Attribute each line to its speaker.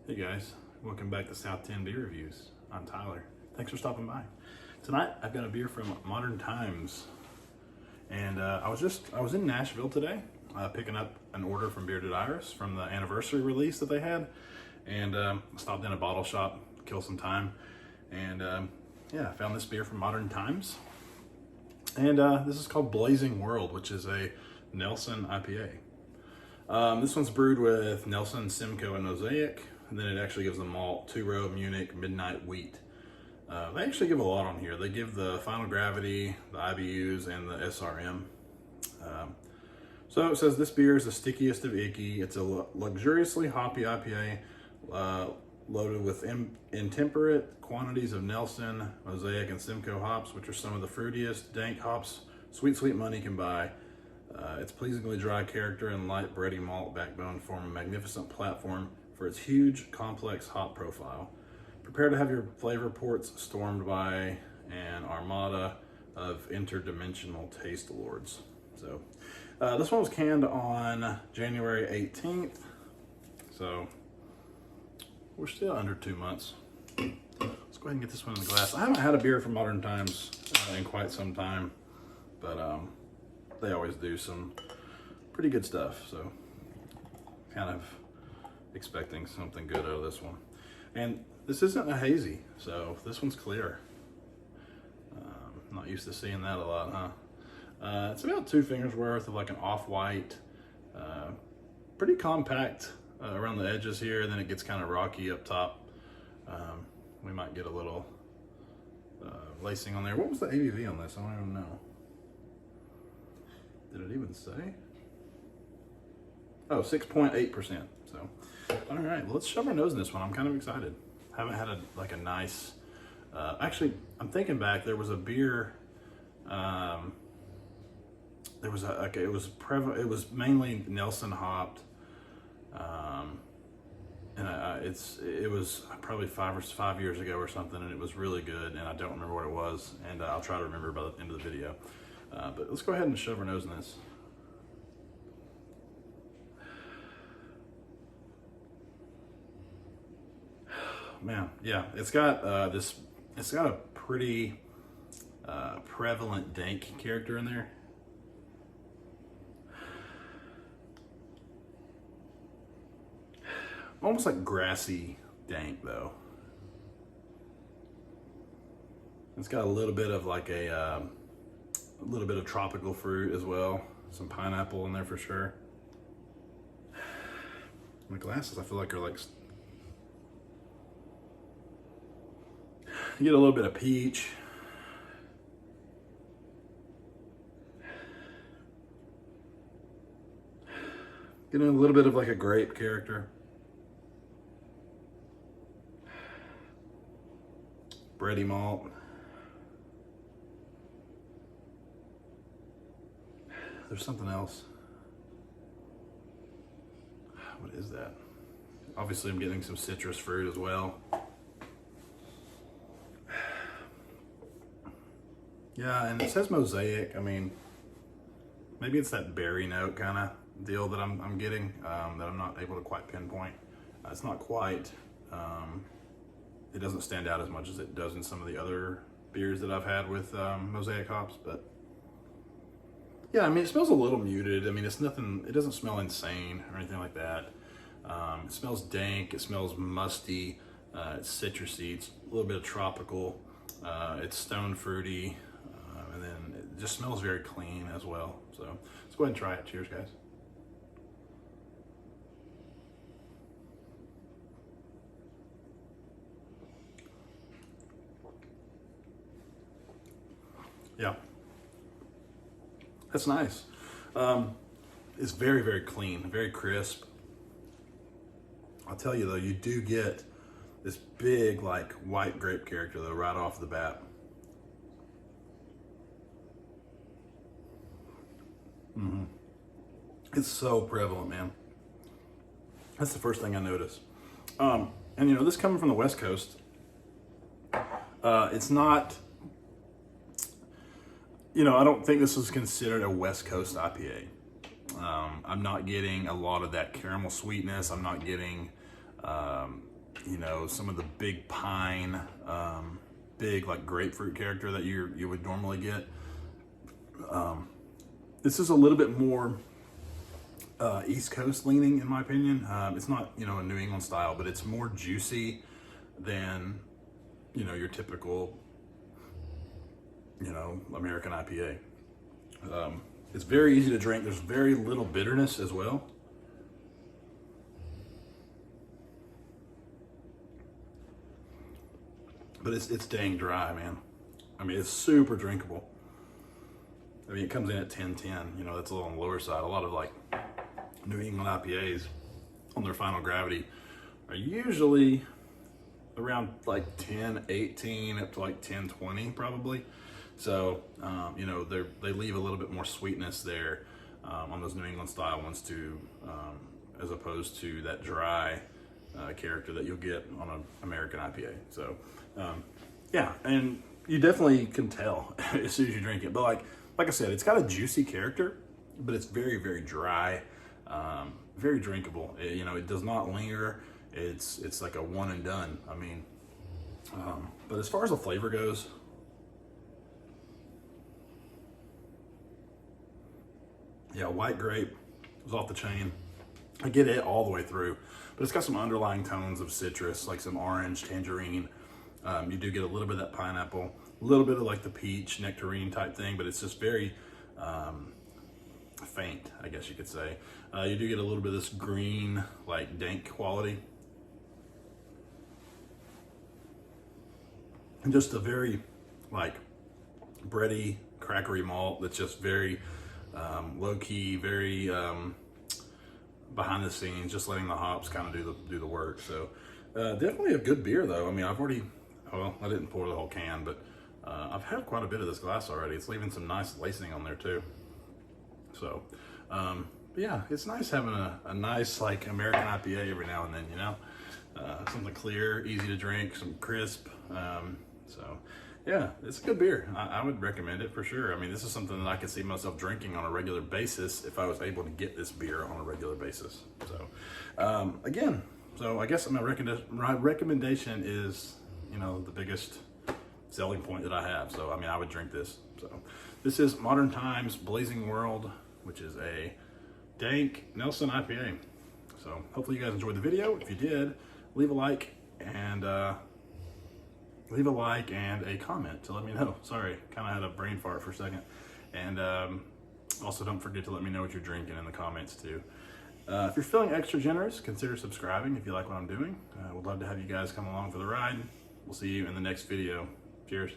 Speaker 1: Hey guys, welcome back to South 10 Beer Reviews. I'm Tyler. Thanks for stopping by. Tonight I've got a beer from Modern Times, and I was in Nashville today, picking up an order from Bearded Iris from the anniversary release that they had, and stopped in a bottle shop, kill some time, and yeah, I found this beer from Modern Times, and this is called Blazing World, which is a Nelson IPA. This one's brewed with Nelson, Simcoe, and Mosaic. And then it actually gives the malt 2-row Munich Midnight Wheat. They actually give a lot on here. They give the final gravity, the IBUs, and the SRM. So it says this beer is the stickiest of icky. It's a luxuriously hoppy IPA loaded with intemperate quantities of Nelson, Mosaic, and Simcoe hops, which are some of the fruitiest, dank hops sweet money can buy. Its pleasingly dry character and light bready malt backbone form a magnificent platform for its huge, complex hop profile. Prepare to have your flavor ports stormed by an armada of interdimensional taste lords. So, this one was canned on January 18th. So, we're still under 2 months. Let's go ahead and get this one in the glass. I haven't had a beer from Modern Times in quite some time, but they always do some pretty good stuff. So, kind of expecting something good out of this one. And this isn't a hazy, so this one's clear. Not used to seeing that a lot, huh? It's about 2 fingers worth of like an off-white, pretty compact around the edges here, and then it gets kind of rocky up top. We might get a little lacing on there. What was the ABV on this? I don't even know. Did it even say? Oh, 6.8%. So, all right, well, let's shove our nose in this one. I'm kind of excited. Haven't had a nice. Actually, I'm thinking back. There was a beer. There was it was mainly Nelson hopped, and it was probably 5 years ago or something, and it was really good. And I don't remember what it was, and I'll try to remember by the end of the video. But let's go ahead and shove our nose in this. Man, yeah, it's got it's got a pretty prevalent dank character in there. Almost like grassy dank though. It's got a little bit of like a little bit of tropical fruit as well. Some pineapple in there for sure. My glasses, I feel like, are like, you get a little bit of peach. Getting a little bit of like a grape character. Bready malt. There's something else. What is that? Obviously I'm getting some citrus fruit as well. Yeah, and it says Mosaic. I mean, maybe it's that berry note kind of deal that I'm getting that I'm not able to quite pinpoint. It's not quite, it doesn't stand out as much as it does in some of the other beers that I've had with Mosaic hops, but yeah, I mean, it smells a little muted. I mean, it's nothing, it doesn't smell insane or anything like that. It smells dank, it smells musty, it's citrusy, it's a little bit of tropical, it's stone fruity, and then it just smells very clean as well. So let's go ahead and try it. Cheers, guys. Yeah, that's nice. It's very clean, very crisp. I'll tell you though, you do get this big like white grape character though right off the bat. It's so prevalent, man. That's the first thing I noticed. And you know, this coming from the West Coast, it's not, you know, I don't think this is considered a West Coast IPA. I'm not getting a lot of that caramel sweetness. I'm not getting you know, some of the big pine, big like grapefruit character that you would normally get. This is a little bit more East Coast leaning, in my opinion. It's not, you know, a New England style, but it's more juicy than, you know, your typical, you know, American IPA. It's very easy to drink. There's very little bitterness as well. But it's dang dry, man. I mean, it's super drinkable. I mean, it comes in at 10-10. You know, that's a little on the lower side. A lot of like New England IPAs on their final gravity are usually around like 10-18 up to like 10-20 probably. So, you know, they leave a little bit more sweetness there on those New England style ones too, as opposed to that dry character that you'll get on an American IPA. So, yeah, and you definitely can tell as soon as you drink it. But like I said, it's got a juicy character, but it's very, very dry, very drinkable. You know, it does not linger. It's like a one and done. I mean, but as far as the flavor goes, yeah, white grape was off the chain. I get it all the way through, but it's got some underlying tones of citrus, like some orange, tangerine. You do get a little bit of that pineapple, a little bit of like the peach, nectarine type thing, but it's just very faint, I guess you could say. You do get a little bit of this green, like dank quality. And just a very like bready, crackery malt that's just very low key, very behind the scenes, just letting the hops kind of do the work. So definitely a good beer though. I mean, I didn't pour the whole can, but I've had quite a bit of this glass already. It's leaving some nice lacing on there too. So yeah, it's nice having a nice like American IPA every now and then, you know, something clear, easy to drink, some crisp. So yeah, it's a good beer. I would recommend it for sure. I mean, this is something that I could see myself drinking on a regular basis if I was able to get this beer on a regular basis. So, again, so I guess my recommendation is, you know, the biggest selling point that I have. So, I mean, I would drink this. So, this is Modern Times Blazing World, which is a dank Nelson IPA. So, hopefully you guys enjoyed the video. If you did, leave a like and a comment to let me know. Sorry, kind of had a brain fart for a second. And also don't forget to let me know what you're drinking in the comments too. If you're feeling extra generous, consider subscribing if you like what I'm doing. Would love to have you guys come along for the ride. We'll see you in the next video. Cheers.